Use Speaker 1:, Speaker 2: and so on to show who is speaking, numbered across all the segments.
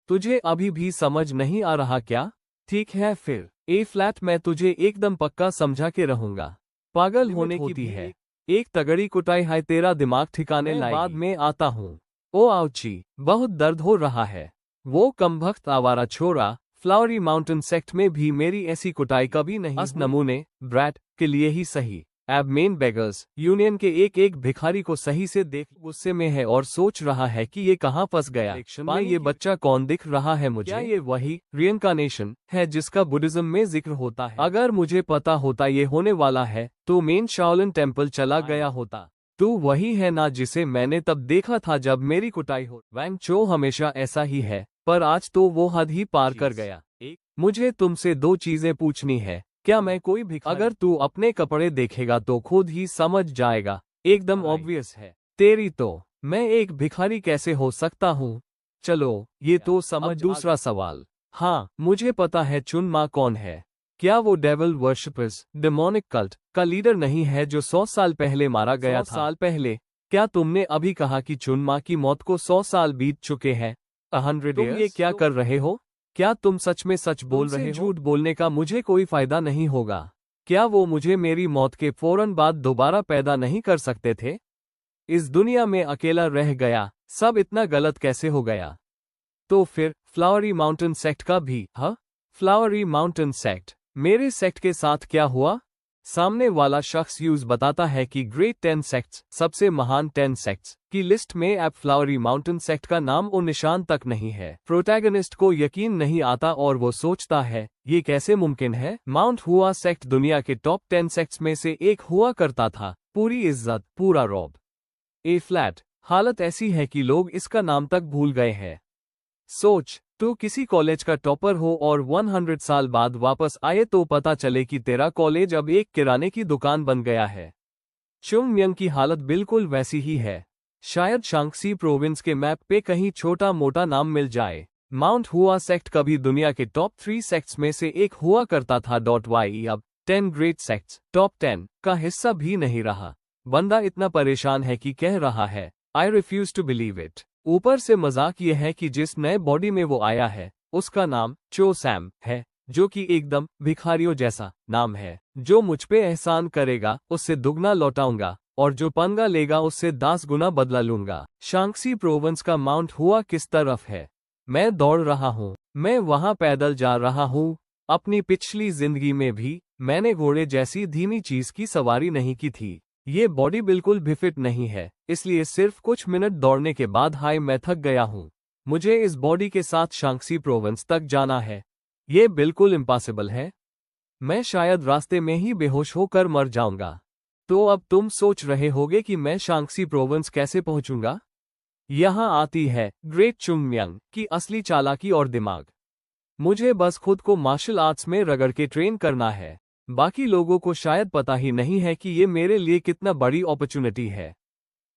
Speaker 1: तुझे अभी भी समझ नहीं आ रहा क्या? ठीक है फिर, ए फ्लैट मैं तुझे एकदम पक्का समझा के रहूंगा। पागल होने की है। एक तगड़ी कुटाई है तेरा दिमाग ठिकाने लाएगी। बाद में आता हूँ। ओ आउची, बहुत दर्द हो रहा है। वो कमबख्त आवारा छोरा, फ्लावरी माउंटेन सेक्ट में भी मेरी ऐसी कुटाई कभी नहीं। अस नमूने ब्रैट के लिए ही सही। अब मेन बेगर्स यूनियन के एक एक भिखारी को सही से देख गुस्से में है और सोच रहा है कि ये कहाँ फंस गया। में ये बच्चा कौन दिख रहा है मुझे? क्या ये वही रिइंकार्नेशन है जिसका बुद्धिज्म में जिक्र होता है? अगर मुझे पता होता ये होने वाला है तो मेन शाओलिन टेम्पल चला गया होता। तू वही है ना जिसे मैंने तब देखा था जब मेरी कुटाई हो। वैंग चो हमेशा ऐसा ही है, पर आज तो वो हद ही पार कर गया। मुझे तुमसे दो चीजें पूछनी है। क्या मैं कोई भिखारी? अगर तू अपने कपड़े देखेगा तो खुद ही समझ जाएगा, एकदम ऑब्वियस है। तेरी तो मैं एक भिखारी कैसे हो सकता हूँ? चलो ये तो समझ। दूसरा सवाल, हाँ मुझे पता है चुनमा कौन है। क्या वो डेविल वर्शिपर्स डेमोनिक कल्ट का लीडर नहीं है जो 100 साल पहले मारा गया था? 100 साल पहले? क्या तुमने अभी कहा कि चुनमा की मौत को 100 साल बीत चुके हैं? 100 तुम ये क्या कर रहे हो? क्या तुम सच में सच बोल रहे हो? झूठ बोलने का मुझे कोई फायदा नहीं होगा। क्या वो मुझे मेरी मौत के फौरन बाद दोबारा पैदा नहीं कर सकते थे? इस दुनिया में अकेला रह गया, सब इतना गलत कैसे हो गया? तो फिर फ्लावरी माउंटेन सेक्ट का भी? हाँ, फ्लावरी माउंटेन सेक्ट, मेरे सेक्ट के साथ क्या हुआ? सामने वाला शख्स यूज बताता है कि ग्रेट 10 सेक्ट्स, सबसे महान 10 सेक्ट्स की लिस्ट में अब फ्लावरी माउंटेन सेक्ट का नाम और निशान तक नहीं है। प्रोटैगनिस्ट को यकीन नहीं आता और वो सोचता है ये कैसे मुमकिन है? माउंट हुआ सेक्ट दुनिया के टॉप 10 सेक्ट्स में से एक हुआ करता था। पूरी इज्जत, पूरा रौब। ए फ्लैट, हालत ऐसी है कि लोग इसका नाम तक भूल गए हैं। सोच, तू किसी कॉलेज का टॉपर हो और 100 साल बाद वापस आए तो पता चले कि तेरा कॉलेज अब एक किराने की दुकान बन गया है। चुंगम्यंग की हालत बिल्कुल वैसी ही है। शायद शांक्सी प्रोविंस के मैप पे कहीं छोटा मोटा नाम मिल जाए। माउंट हुआ सेक्ट कभी दुनिया के टॉप 3 सेक्ट्स में से एक हुआ करता था। वाई अब 10 ग्रेट सेक्ट्स टॉप 10 का हिस्सा भी नहीं रहा। बंदा इतना परेशान है कि कह रहा है, I refuse to believe it. ऊपर से मजाक यह है कि जिस नए बॉडी में वो आया है उसका नाम चो सैम है, जो कि एकदम भिखारियों जैसा नाम है। जो मुझ पे एहसान करेगा उससे दुगना लौटाऊंगा और जो पंगा लेगा उससे 10 गुना बदला लूंगा। शांक्सी प्रोविंस का माउंट हुआ किस तरफ है? मैं दौड़ रहा हूँ, मैं वहां पैदल जा रहा हूँ। अपनी पिछली जिंदगी में भी मैंने घोड़े जैसी धीमी चीज की सवारी नहीं की थी। ये बॉडी बिल्कुल भी फिट नहीं है, इसलिए सिर्फ कुछ मिनट दौड़ने के बाद हाय मैं थक गया हूँ। मुझे इस बॉडी के साथ शांक्सी प्रोविंस तक जाना है। ये बिल्कुल इम्पॉसिबल है। मैं शायद रास्ते में ही बेहोश होकर मर जाऊंगा। तो अब तुम सोच रहे होगे कि मैं शांक्सी प्रोविंस कैसे पहुंचूंगा? यहाँ आती है ग्रेट चुंगम्यंग की असली चालाकी और दिमाग। मुझे बस खुद को मार्शल आर्ट्स में रगड़ के ट्रेन करना है। बाकी लोगों को शायद पता ही नहीं है कि ये मेरे लिए कितना बड़ी अपॉर्चुनिटी है।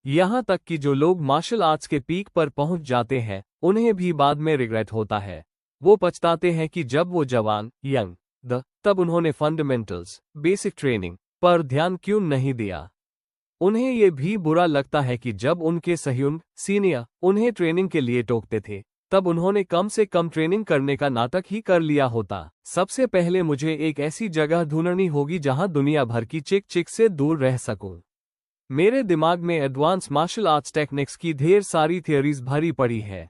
Speaker 1: यहाँ तक कि जो लोग मार्शल आर्ट्स के पीक पर पहुंच जाते हैं उन्हें भी बाद में रिग्रेट होता है। वो पछताते हैं कि जब वो जवान तब उन्होंने फंडामेंटल्स बेसिक ट्रेनिंग पर ध्यान क्यों नहीं दिया। उन्हें ये भी बुरा लगता है कि जब उनके सहयोगी सीनियर उन्हें ट्रेनिंग के लिए टोकते थे तब उन्होंने कम से कम ट्रेनिंग करने का नाटक ही कर लिया होता। सबसे पहले मुझे एक ऐसी जगह ढूंढनी होगी जहां दुनिया भर की चिक चिक से दूर रह सकूं। मेरे दिमाग में एडवांस मार्शल आर्ट्स टेक्निक्स की ढेर सारी थियोरीज भरी पड़ी है।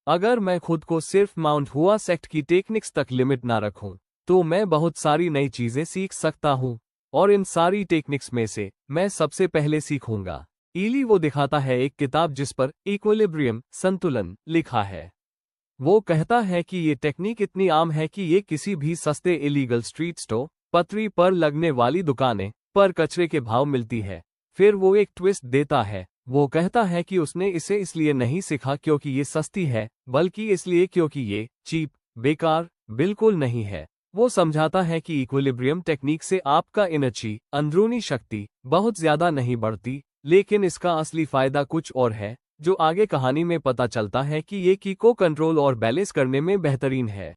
Speaker 1: अगर मैं खुद को सिर्फ माउंट हुआ सेक्ट की टेक्निक्स तक लिमिट ना रखूं तो मैं बहुत सारी नई चीजें सीख सकता हूं, और इन सारी टेक्निक्स में से मैं सबसे पहले सीखूंगा ईली। वो दिखाता है एक किताब जिस पर इक्विलिब्रियम संतुलन लिखा है। वो कहता है कि ये टेक्निक इतनी आम है कि ये किसी भी सस्ते इलीगल स्ट्रीट स्टोर पटरी पर लगने वाली दुकानें पर कचरे के भाव मिलती है। फिर वो एक ट्विस्ट देता है। वो कहता है कि उसने इसे इसलिए नहीं सीखा क्योंकि ये सस्ती है, बल्कि इसलिए क्योंकि ये चीप बेकार बिल्कुल नहीं है। वो समझाता है कि इक्विलिब्रियम टेक्निक से आपका एनर्जी अंदरूनी शक्ति बहुत ज्यादा नहीं बढ़ती, लेकिन इसका असली फायदा कुछ और है, जो आगे कहानी में पता चलता है कि ये की को कंट्रोल और बैलेंस करने में बेहतरीन है।